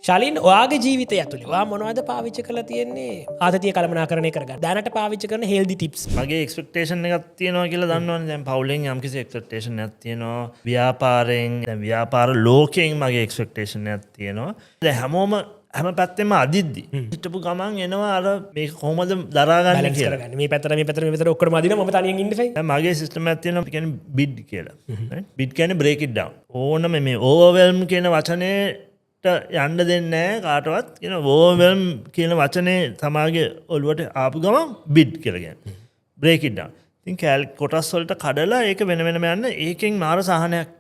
ශලින් ඔයාගේ ජීවිතය ඇතුළේ ඔයා මොනවද පාවිච්චි කරලා තියෙන්නේ ආතතිය කළමනාකරණය කරගන්න දැනට පාවිච්චි කරන හෙල්දි ටිප්ස් මගේ එක්ස්පෙක්ටේෂන් එකක් තියෙනවා කියලා දන්නවනේ දැන් පවුලෙන් යම්කිසි එක්ස්පෙක්ටේෂන් එකක් තියෙනවා ව්‍යාපාරයෙන් දැන් ව්‍යාපාර ලෝකයෙන් මගේ එක්ස්පෙක්ටේෂන් එකක් තියෙනවා දැන් හැම පැත්තෙම අදිද්දි හිටපු ගමන් එනවා අර මේක කොහොමද දරාගන්නේ කියලා මේ පැත්තට මේ පැත්තට මේ පැත්තට ඔක්කොම අදිනවා මම තනියෙන් ඉන්න ෆයි දැන් මගේ සිස්ටම් එකක් තියෙනවා කියන්නේ බිඩ් කියලා බිඩ් කියන්නේ බ්‍රේක් ඉට් ඩවුන් ඕනම මේ ඕවර්වෙල්ම් කියන වචනේට යන්න දෙන්නේ නැහැ කාටවත් කියන ඕවර්වෙල්ම් කියන වචනේ තමාගේ ඔළුවට ආපු ගමන් බිඩ් කියලා කියන්නේ බ්‍රේක් ඉට් ඩවුන් ඉතින් කොටස් වලට කඩලා ඒක වෙන වෙනම යන්න ඒකෙන් මාර සහනයක්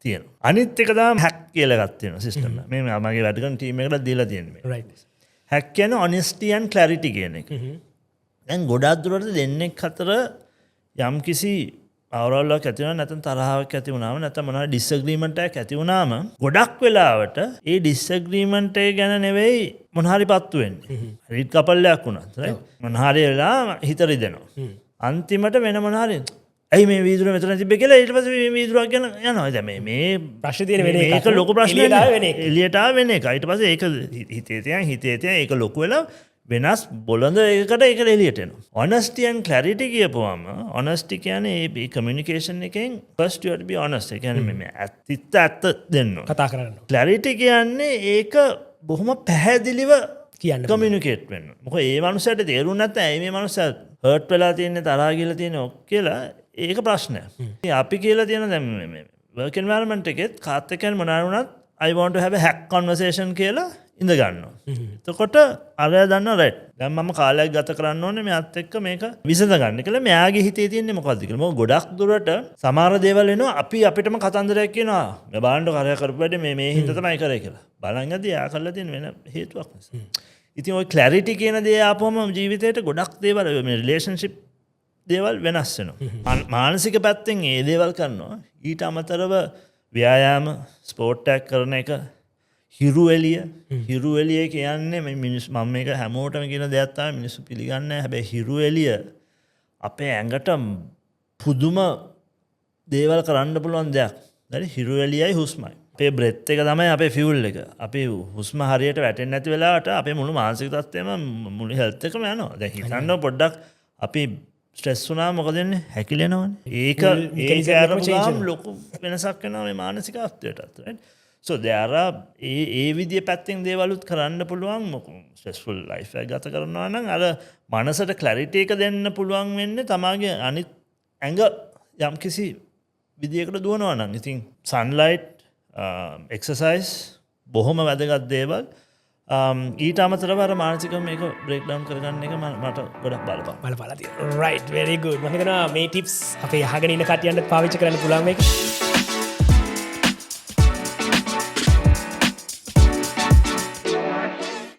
තියෙනවා. අනිත් එක තමයි හැක් කියලා එකක් තියෙනවා සිස්ටම් එක. මේ මගේ වැඩ කරන ටීම් එකට දීලා තියෙන්නේ. right හැක් කියන්නේ honesty and clarity කියන එක. දැන් ගොඩාක් දුරට දෙන්නෙක් අතර යම්කිසි අවුලක් ඇති වෙනවා නැත්නම් තරහාවක් ඇති වුණාම නැත්නම් මොනවා ඩිස්ඇග්‍රීමන්ට් එකක් ඇති වුණාම ගොඩක් වෙලාවට ඒ ඩිස්ඇග්‍රීමන්ට් එක ගැන නෙවෙයි මොනහරි පත්තු වෙන්නේ. රීඩ් කපල් එකක් වුණත් right මොනහරි වෙලා හිත රිදෙනවා. අන්තිමට වෙන මොනහරි ඇයි මේ වීදුර මෙතන තිබ්බේ කියලා ඊට පස්සේ මේ වීදුරක් ගැන යනවා. දැන් මේ ප්‍රශ්නේ තියෙන වෙන එකක්. මේක ලොකු ප්‍රශ්නයක්. එළියට ආව වෙන එක. ඊට පස්සේ ඒක හිතේ තියන් ඒක ලොකු වෙලා වෙනස් බොළඳ එකකට ඒක එළියට එනවා. honesty and clarity කියපුවම honesty කියන්නේ මේ communication එකෙන් first you have to be honest. ඒ කියන්නේ මේ ඇත්ත දෙන්න. කතා කරන්න. clarity කියන්නේ ඒක බොහොම පැහැදිලිව කියන්න communicate වෙන්න. මොකද ඒ මනුස්සයාට තේරුම් නැත්නම් ඇයි මේ මනුස්සයා hurt වෙලා තියෙන්නේ තරහා කියලා තියෙන්නේ ඔක් කියලා ඒක ප්‍රශ්නයක්. අපි කියලා තියෙන දැන් මේ work environment එකෙත් කාත් එක්ක මොනවා වුණත් I want to have a hack conversation කියලා ඉඳ ගන්නවා. එතකොට අරයා දන්නවා right. දැන් මම කාලයක් ගත කරන්න ඕනේ මෙයාත් එක්ක මේක විසඳ ගන්න කියලා මෙයාගේ හිතේ තියෙන්නේ මොකද්ද කියලා. මොකද ගොඩක් දුරට සමහර දේවල් එනවා අපි අපිටම කතන්දරයක් කියනවා. මේ බාණ්ඩ කරය කරපු වැඩේ මේ හින්දා තමයි කරේ කියලා. බලන් යද්දී යා කරලා තියෙන වෙන හේතුවක් නිසා. ඉතින් ඔය ක්ලැරිටි කියන දේ ආපුවම ජීවිතේට ගොඩක් දේවල් මේ රිලේෂන්ෂිප් දේවල් වෙනස් වෙනවා. මානසික පැත්තෙන් ඒ දේවල් කරනවා. ඊට අමතරව ව්‍යායාම ස්පෝර්ට් එකක් කරන එක හිරු එළිය කියන්නේ මේ මිනිස් මම මේක හැමෝටම කියන දෙයක් තමයි මිනිස්සු පිළිගන්නේ නැහැ. හැබැයි හිරු එළිය අපේ ඇඟට පුදුම දේවල් කරන්න පුළුවන් දෙයක්. හරි හිරු එළියයි හුස්මයි. අපේ බ්‍රෙත් එක තමයි අපේ ෆියුල් එක. අපේ හුස්ම හරියට වැටෙන්නේ නැති වෙලාවට අපේ මුළු මානසික තත්ත්වයම මුළු හෙල්ත් එකම යනවා. දැන් හිතන්න පොඩ්ඩක් අපි ස්ට්‍රෙස් වුණා මොකද වෙන්නේ? හැකිලෙනවනේ. ඒක ආරම්භ ලොකු වෙනසක් වෙනවා මේ මානසික තත්ත්වයටත්. right? So there are ඒ විදිය පැත්තෙන් දේවලුත් කරන්න පුළුවන්. ස්ට්‍රෙස්ෆුල් ලයිෆ් එක ගත කරනවා නම් අර මනසට ක්ලැරිටි එක දෙන්න පුළුවන් වෙන්නේ තමාගේ අනිත් ඇඟ යම්කිසි විදියකට දුවනවා නම්. ඉතින් සන්ලයිට් එක්සර්සයිස් බොහොම වැදගත් දේවල්. ඊට අමතරව අර මානසික මේක බ්‍රේක් ඩවුන් කරගන්න එක මට ගොඩක් බලපාලා තියෙනවා. right very good. මම හිතනවා මේ ටිප්ස් අපේ අහගෙන ඉන්න කට්ටියන්ට පාවිච්චි කරන්න පුළුවන් මේක.